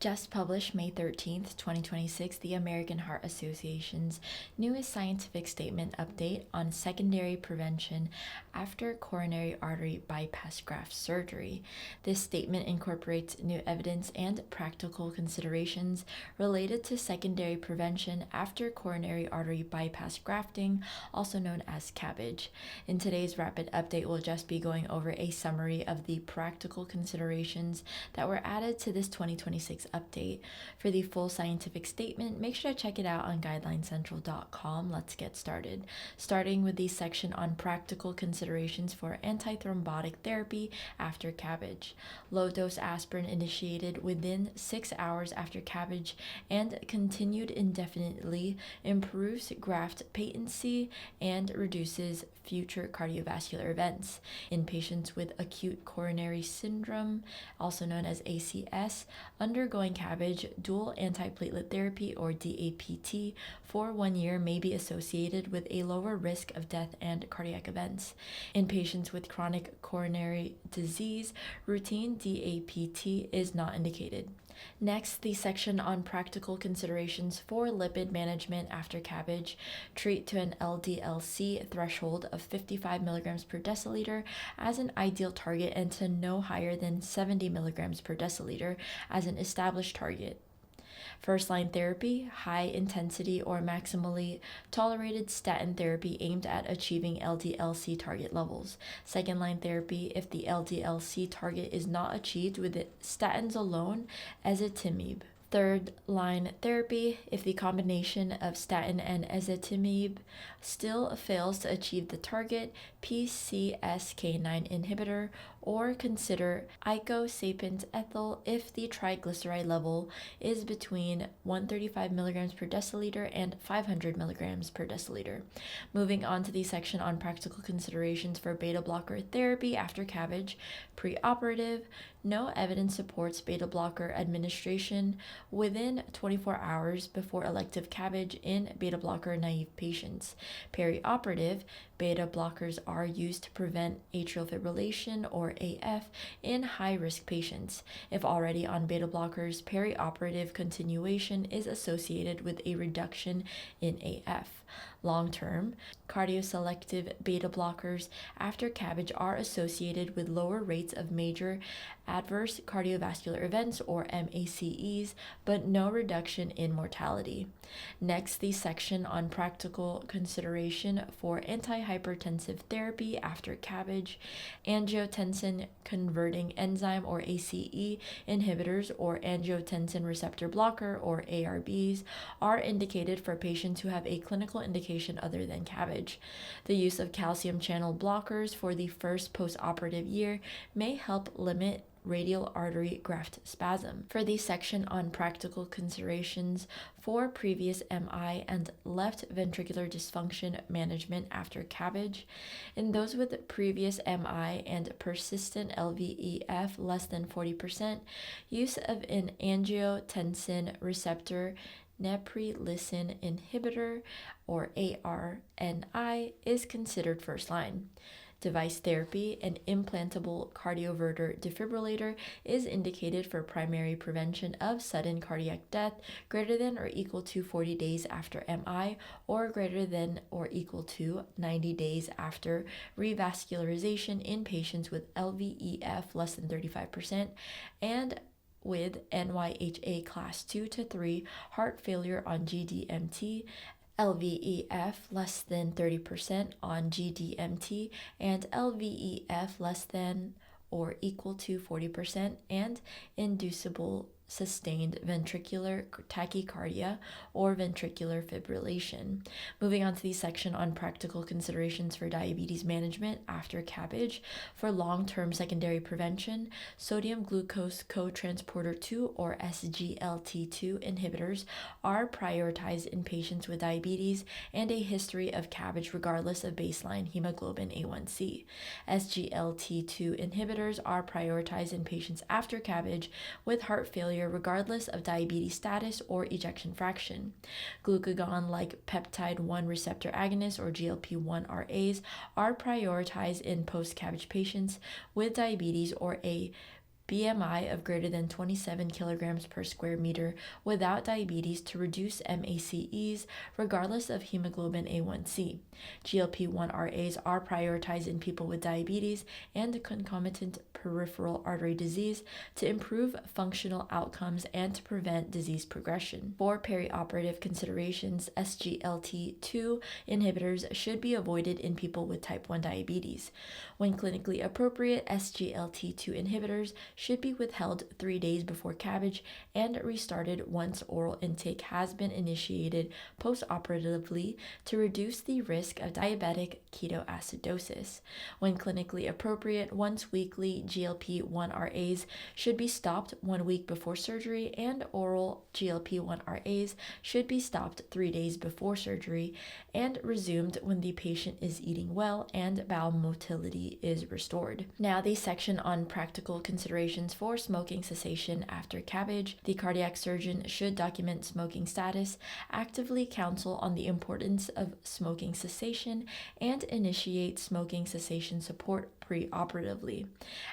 Just published May 13th, 2026, the American Heart Association's newest scientific statement update on secondary prevention after coronary artery bypass graft surgery. This statement incorporates new evidence and practical considerations related to secondary prevention after coronary artery bypass grafting, also known as CABG. In today's rapid update, we'll just be going over a summary of the practical considerations that were added to this 2026 update. For the full scientific statement, make sure to check it out on guidelinescentral.com. Let's get started. Starting with the section on practical considerations for antithrombotic therapy after CABG. Low-dose aspirin initiated within 6 hours after CABG and continued indefinitely improves graft patency and reduces future cardiovascular events. In patients with acute coronary syndrome, also known as ACS, undergoing CABG, dual antiplatelet therapy or DAPT for 1 year may be associated with a lower risk of death and cardiac events. In patients with chronic coronary disease, routine DAPT is not indicated. Next, the section on practical considerations for lipid management after CABG. Treat to an LDL-C threshold of 55 milligrams per deciliter as an ideal target and to no higher than 70 milligrams per deciliter as an established target. First-line therapy, high-intensity or maximally tolerated statin therapy aimed at achieving LDL-C target levels. Second-line therapy, if the LDL-C target is not achieved with statins alone, ezetimibe. Third-line therapy, if the combination of statin and ezetimibe still fails to achieve the target, PCSK9 inhibitor, or consider icosapent ethyl if the triglyceride level is between 135 milligrams per deciliter and 500 milligrams per deciliter. Moving on to the section on practical considerations for beta blocker therapy after CABG. Preoperative, no evidence supports beta blocker administration within 24 hours before elective CABG in beta blocker naive patients. Perioperative, beta blockers are used to prevent atrial fibrillation or AF in high-risk patients. If already on beta blockers, perioperative continuation is associated with a reduction in AF. Long-term, cardioselective beta blockers after CABG are associated with lower rates of major adverse cardiovascular events or MACEs, but no reduction in mortality. Next, the section on practical consideration for antihypertensive therapy after CABG. Angiotensin converting enzyme or ACE inhibitors or angiotensin receptor blocker or ARBs are indicated for patients who have a clinical indication other than CABG. The use of calcium channel blockers for the first postoperative year may help limit radial artery graft spasm. For the section on practical considerations for previous MI and left ventricular dysfunction management after CABG. In those with previous MI and persistent LVEF less than 40%, use of an angiotensin receptor neprilysin inhibitor or ARNI is considered first line. Device therapy, an implantable cardioverter defibrillator, is indicated for primary prevention of sudden cardiac death greater than or equal to 40 days after MI or greater than or equal to 90 days after revascularization in patients with LVEF less than 35% and with NYHA class 2 to 3 heart failure on GDMT, LVEF less than 30% on GDMT, and LVEF less than or equal to 40% and inducible sustained ventricular tachycardia or ventricular fibrillation. Moving on to the section on practical considerations for diabetes management after CABG. For long-term secondary prevention, sodium glucose cotransporter 2 or SGLT2 inhibitors are prioritized in patients with diabetes and a history of CABG regardless of baseline hemoglobin A1C. SGLT2 inhibitors are prioritized in patients after CABG with heart failure regardless of diabetes status or ejection fraction. Glucagon-like peptide 1 receptor agonists or GLP-1 RAs are prioritized in post-CABG patients with diabetes or a BMI of greater than 27 kilograms per square meter without diabetes to reduce MACEs regardless of hemoglobin A1C. GLP-1 RAs are prioritized in people with diabetes and concomitant peripheral artery disease to improve functional outcomes and to prevent disease progression. For perioperative considerations, SGLT2 inhibitors should be avoided in people with type 1 diabetes. When clinically appropriate, SGLT2 inhibitors should be withheld 3 days before CABG and restarted once oral intake has been initiated postoperatively to reduce the risk of diabetic ketoacidosis. When clinically appropriate, once weekly GLP-1 RAs should be stopped 1 week before surgery, and oral GLP-1 RAs should be stopped 3 days before surgery and resumed when the patient is eating well and bowel motility is restored. Now, the section on practical considerations for smoking cessation after CABG. The cardiac surgeon should document smoking status, actively counsel on the importance of smoking cessation, and initiate smoking cessation support preoperatively.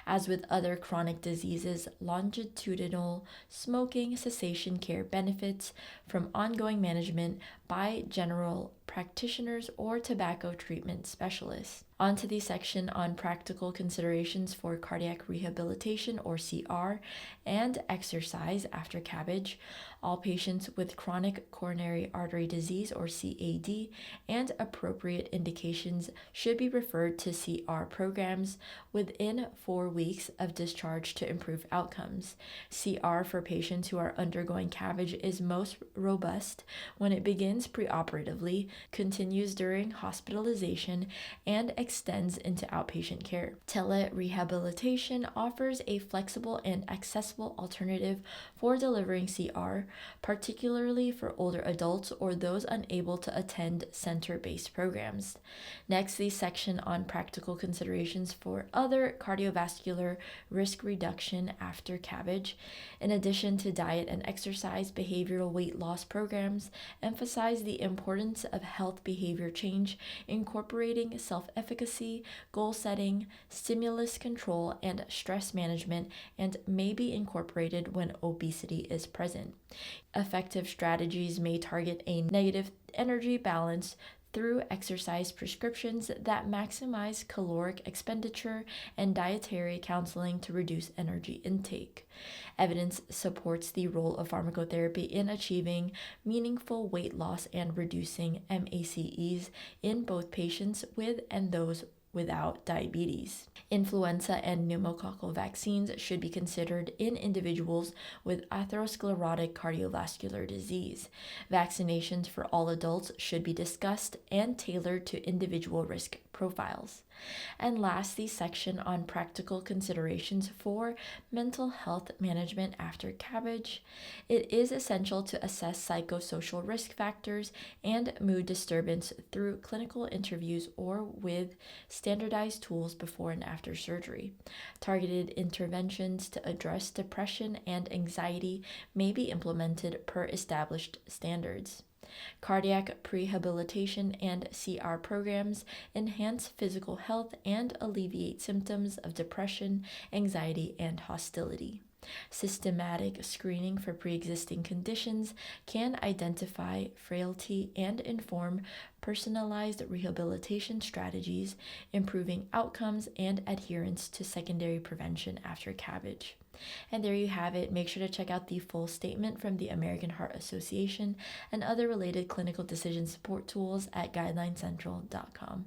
As with other chronic diseases, longitudinal smoking cessation care benefits from ongoing management by general practitioners or tobacco treatment specialists. On to the section on practical considerations for cardiac rehabilitation or CR and exercise after CABG. All patients with chronic coronary artery disease or CAD and appropriate indications should be referred to CR programs within 4 weeks of discharge to improve outcomes. CR for patients who are undergoing CABG is most robust when it begins preoperatively, continues during hospitalization, and extends into outpatient care. Telerehabilitation offers a flexible and accessible alternative for delivering CR, particularly for older adults or those unable to attend center-based programs. Next, the section on practical considerations for other cardiovascular risk reduction after CABG. In addition to diet and exercise, behavioral weight loss programs emphasize the importance of health behavior change, incorporating self-efficacy, goal setting, stimulus control, and stress management, and may be incorporated when obesity is present. Effective strategies may target a negative energy balance through exercise prescriptions that maximize caloric expenditure and dietary counseling to reduce energy intake. Evidence supports the role of pharmacotherapy in achieving meaningful weight loss and reducing MACEs in both patients with and those without diabetes. Influenza and pneumococcal vaccines should be considered in individuals with atherosclerotic cardiovascular disease. Vaccinations for all adults should be discussed and tailored to individual risk profiles. And last, the section on practical considerations for mental health management after CABG. It is essential to assess psychosocial risk factors and mood disturbance through clinical interviews or with standardized tools before and after surgery. Targeted interventions to address depression and anxiety may be implemented per established standards. Cardiac prehabilitation and CR programs enhance physical health and alleviate symptoms of depression, anxiety, and hostility. Systematic screening for pre-existing conditions can identify frailty and inform personalized rehabilitation strategies, improving outcomes and adherence to secondary prevention after CABG. And there you have it. Make sure to check out the full statement from the American Heart Association and other related clinical decision support tools at guidelinecentral.com.